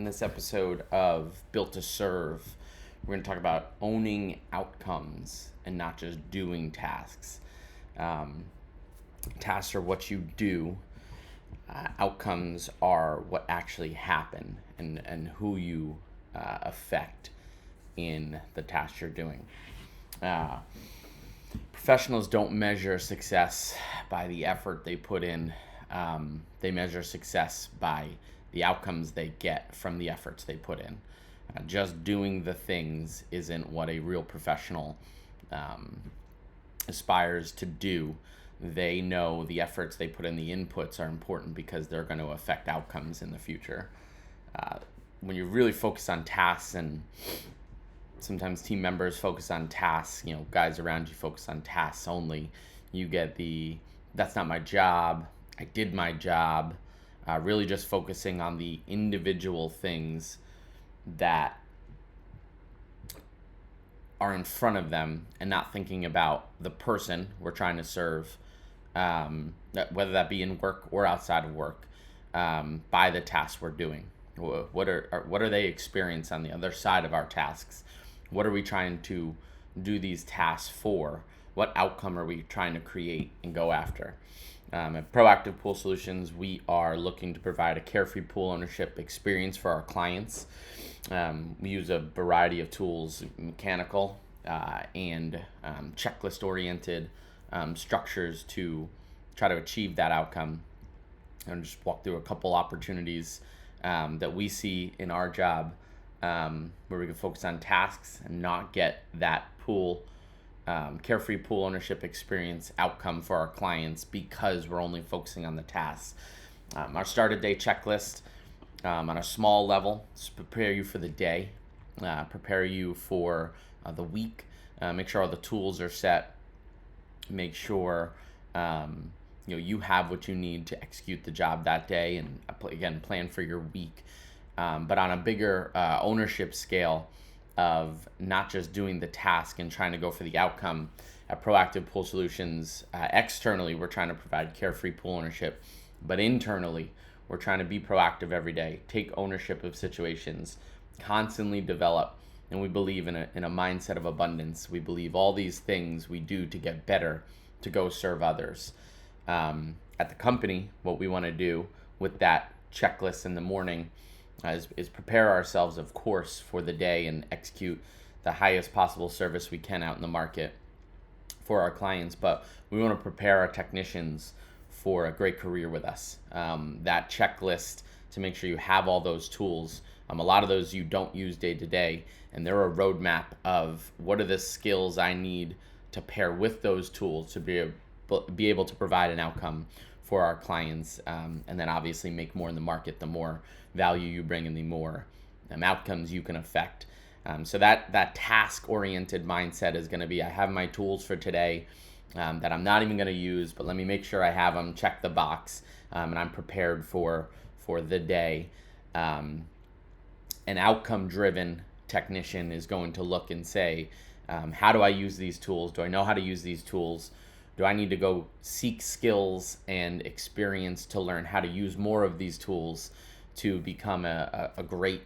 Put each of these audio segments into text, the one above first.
this episode of Built to Serve, we're going to talk about owning outcomes and not just doing tasks. Tasks are what you do, outcomes are what actually happen and who you affect in the task you're doing. Professionals don't measure success by the effort they put in. They measure success by the outcomes they get from the efforts they put in. Just doing the things isn't what a real professional aspires to do. They know the efforts they put in, the inputs are important because they're going to affect outcomes in the future. When you really focus on tasks, and sometimes team members focus on tasks, guys around you focus on tasks only, you get that's not my job, I did my job, really just focusing on the individual things that are in front of them and not thinking about the person we're trying to serve, whether that be in work or outside of work, by the tasks we're doing. What are they experiencing on the other side of our tasks? What are we trying to do these tasks for? What outcome are we trying to create and go after? At Proactive Pool Solutions, we are looking to provide a carefree pool ownership experience for our clients. We use a variety of tools, mechanical and checklist-oriented structures to try to achieve that outcome. And just walk through a couple opportunities that we see in our job where we can focus on tasks and not get that carefree pool ownership experience outcome for our clients because we're only focusing on the tasks. Our start of day checklist on a small level is prepare you for the day, prepare you for the week, make sure all the tools are set, make sure you have what you need to execute the job that day, and again, plan for your week. But on a bigger ownership scale of not just doing the task and trying to go for the outcome, at Proactive Pool Solutions, externally, we're trying to provide carefree pool ownership, but internally, we're trying to be proactive every day, take ownership of situations, constantly develop, and we believe in a mindset of abundance. We believe all these things we do to get better, to go serve others. At the company, what we want to do with that checklist in the morning is prepare ourselves, of course, for the day and execute the highest possible service we can out in the market for our clients. But we want to prepare our technicians for a great career with us. That checklist to make sure you have all those tools. A lot of those you don't use day to day, and they're a roadmap of what are the skills I need to pair with those tools to be able to provide an outcome for our clients, and then obviously make more in the market. The more value you bring and the more outcomes you can affect. So that task-oriented mindset is going to be, I have my tools for today that I'm not even going to use, but let me make sure I have them, check the box, and I'm prepared for the day. An outcome-driven technician is going to look and say, how do I use these tools? Do I know how to use these tools? Do I need to go seek skills and experience to learn how to use more of these tools to become a great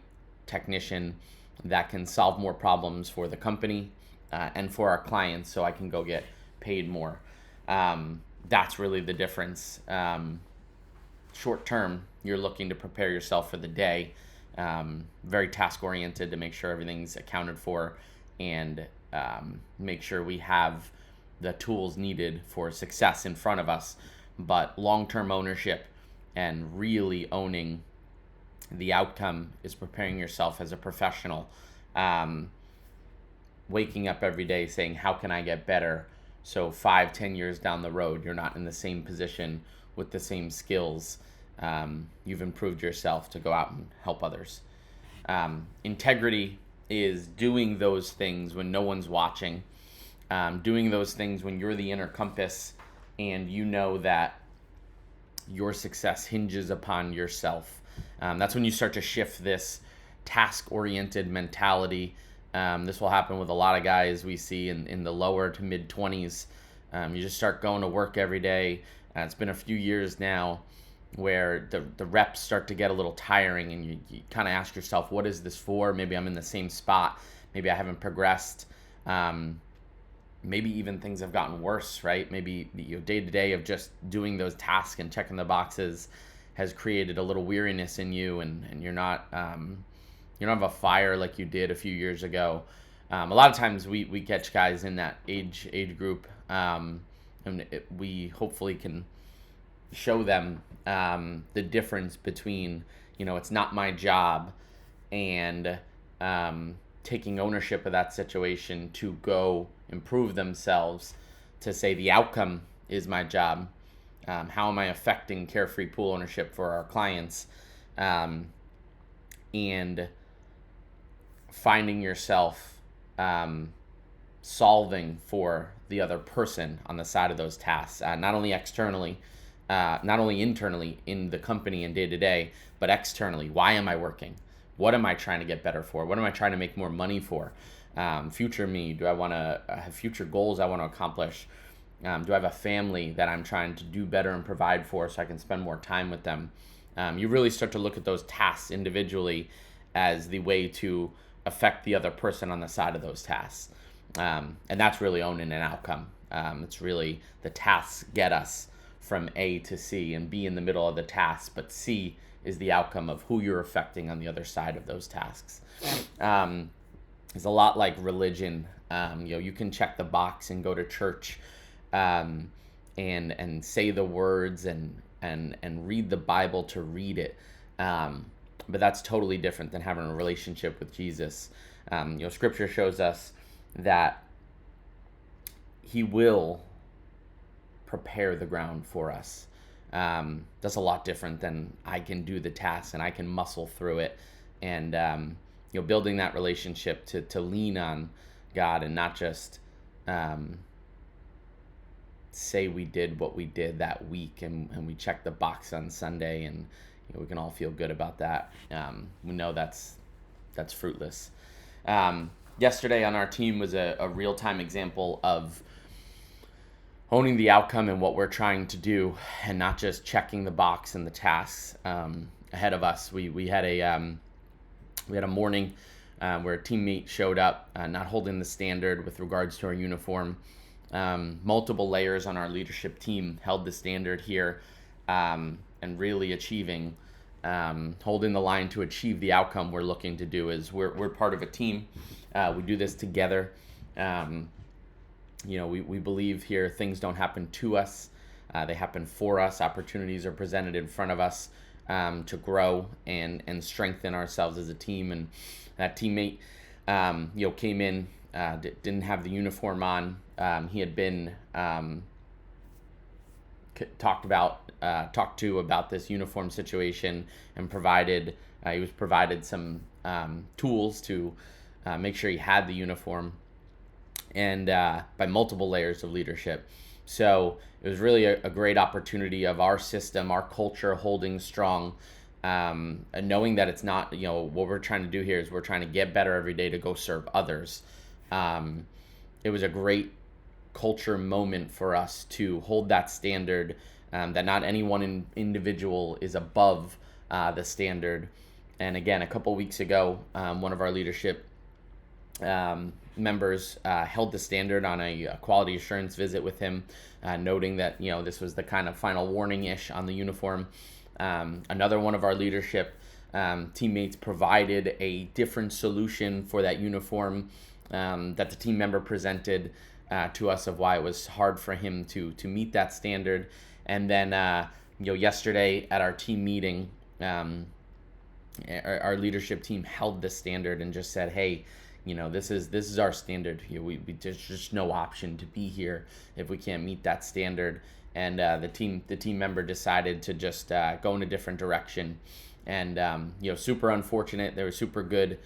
technician that can solve more problems for the company and for our clients, so I can go get paid more? That's really the difference. Short term, you're looking to prepare yourself for the day, very task oriented to make sure everything's accounted for and make sure we have the tools needed for success in front of us. But long-term ownership and really owning the outcome is preparing yourself as a professional, waking up every day saying, how can I get better? So 5-10 years down the road, you're not in the same position with the same skills. You've improved yourself to go out and help others. Integrity is doing those things when no one's watching, doing those things when you're the inner compass and you know that your success hinges upon yourself. That's when you start to shift this task-oriented mentality. This will happen with a lot of guys we see in the lower to mid-20s. You just start going to work every day. It's been a few years now, where the reps start to get a little tiring, and you kind of ask yourself, what is this for? Maybe I'm in the same spot. Maybe I haven't progressed. Maybe even things have gotten worse, right? Maybe day to day of just doing those tasks and checking the boxes has created a little weariness in you, and you're not you don't have a fire like you did a few years ago. A lot of times we catch guys in that age group, and we hopefully can show them the difference between, it's not my job, and taking ownership of that situation to go improve themselves, to say the outcome is my job. How am I affecting carefree pool ownership for our clients? And finding yourself solving for the other person on the side of those tasks, not only externally, not only internally in the company and day to day, but externally. Why am I working? What am I trying to get better for? What am I trying to make more money for? Future me, do I want to have future goals I want to accomplish? Do I have a family that I'm trying to do better and provide for so I can spend more time with them? You really start to look at those tasks individually as the way to affect the other person on the side of those tasks. And that's really owning an outcome. It's really the tasks get us from A to C, and B in the middle of the tasks, but C is the outcome of who you're affecting on the other side of those tasks. It's a lot like religion. You can check the box and go to church, and say the words and read the Bible to read it. But that's totally different than having a relationship with Jesus. Scripture shows us that he will prepare the ground for us. That's a lot different than I can do the task and I can muscle through it. And building that relationship to lean on God and not just say we did what we did that week and we checked the box on Sunday, and we can all feel good about that. We know that's fruitless. Yesterday on our team was a real-time example of owning the outcome and what we're trying to do, and not just checking the box and the tasks ahead of us. We had a morning where a teammate showed up not holding the standard with regards to our uniform. Multiple layers on our leadership team held the standard here, and really achieving, holding the line to achieve the outcome we're looking to do. Is we're part of a team. We do this together. We believe here things don't happen to us. They happen for us. Opportunities are presented in front of us to grow and strengthen ourselves as a team. And that teammate, came in, didn't have the uniform on. He had been talked to about this uniform situation, and he was provided some tools to make sure he had the uniform, and by multiple layers of leadership. So it was really a great opportunity of our system, our culture holding strong, and knowing that it's not, what we're trying to do here is we're trying to get better every day to go serve others. It was a great culture moment for us to hold that standard, that not any one individual is above the standard. And again, a couple weeks ago, one of our leadership members held the standard on a quality assurance visit with him, noting that this was the kind of final warning-ish on the uniform. Another one of our leadership teammates provided a different solution for that uniform that the team member presented to us, of why it was hard for him to meet that standard. And then yesterday at our team meeting, our leadership team held the standard and just said, hey, this is our standard here. There's just no option to be here if we can't meet that standard. And the team member decided to just go in a different direction. And super unfortunate. They were super good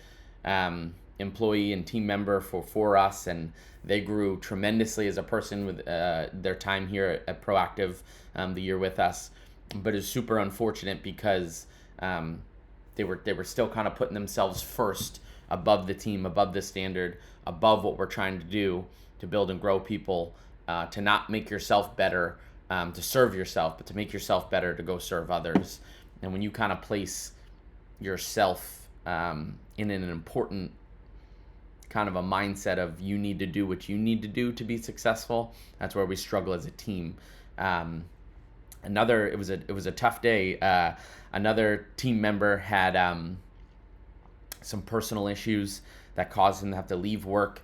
employee and team member for us, and they grew tremendously as a person with their time here at Proactive, the year with us. But it's super unfortunate because they were still kind of putting themselves first, above the team, above the standard, above what we're trying to do to build and grow people, to not make yourself better, to serve yourself, but to make yourself better, to go serve others. And when you kind of place yourself in an important kind of a mindset of you need to do what you need to do to be successful, that's where we struggle as a team. It was a tough day. Another team member had some personal issues that caused him to have to leave work,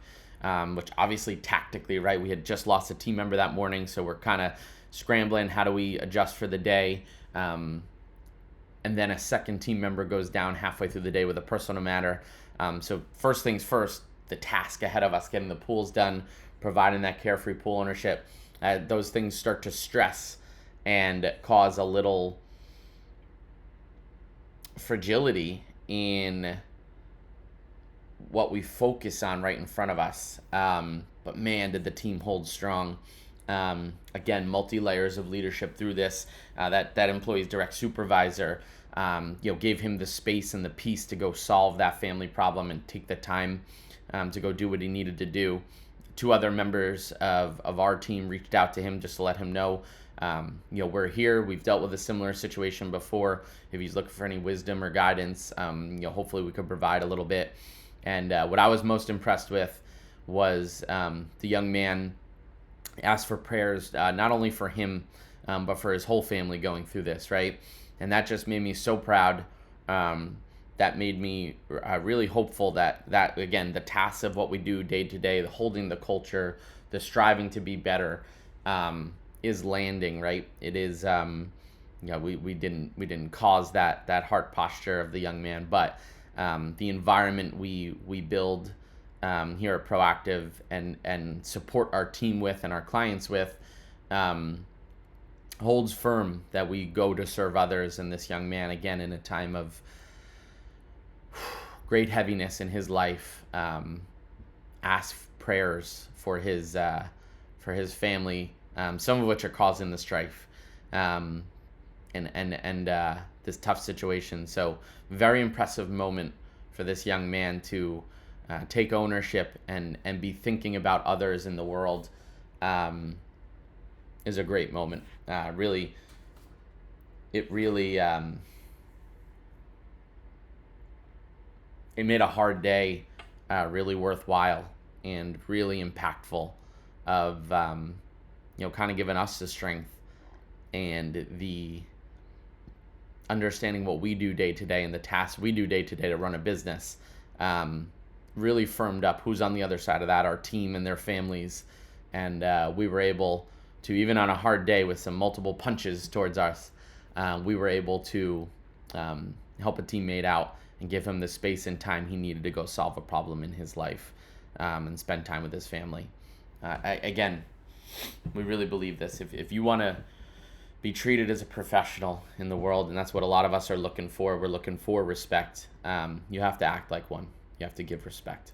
which obviously tactically, right, we had just lost a team member that morning, so we're kind of scrambling. How do we adjust for the day? And then a second team member goes down halfway through the day with a personal matter. So first things first, the task ahead of us, getting the pools done, providing that carefree pool ownership, those things start to stress and cause a little fragility in what we focus on right in front of us. But man, did the team hold strong. Again, multi-layers of leadership through this. That employee's direct supervisor gave him the space and the peace to go solve that family problem and take the time to go do what he needed to do. Two other members of our team reached out to him just to let him know, we're here. We've dealt with a similar situation before. If he's looking for any wisdom or guidance, hopefully we could provide a little bit. And what I was most impressed with was the young man asked for prayers, not only for him, but for his whole family going through this, right? And that just made me so proud. That made me really hopeful that again, the tasks of what we do day to day, the holding the culture, the striving to be better, is landing, right? It is, we didn't cause that heart posture of the young man, but the environment we build here at Proactive and support our team with and our clients with holds firm that we go to serve others. And this young man, again, in a time of great heaviness in his life, asked prayers for his family, some of which are causing the strife and this tough situation. So very impressive moment for this young man to take ownership and be thinking about others in the world. Is a great moment. It really it made a hard day really worthwhile and really impactful of kind of giving us the strength and the understanding what we do day to day and the tasks we do day to day to run a business. Really firmed up who's on the other side of that, our team and their families. And we were able to, even on a hard day with some multiple punches towards us, we were able to help a teammate out and give him the space and time he needed to go solve a problem in his life and spend time with his family. Again, we really believe this. If you want to be treated as a professional in the world, and that's what a lot of us are looking for, we're looking for respect, you have to act like one. You have to give respect.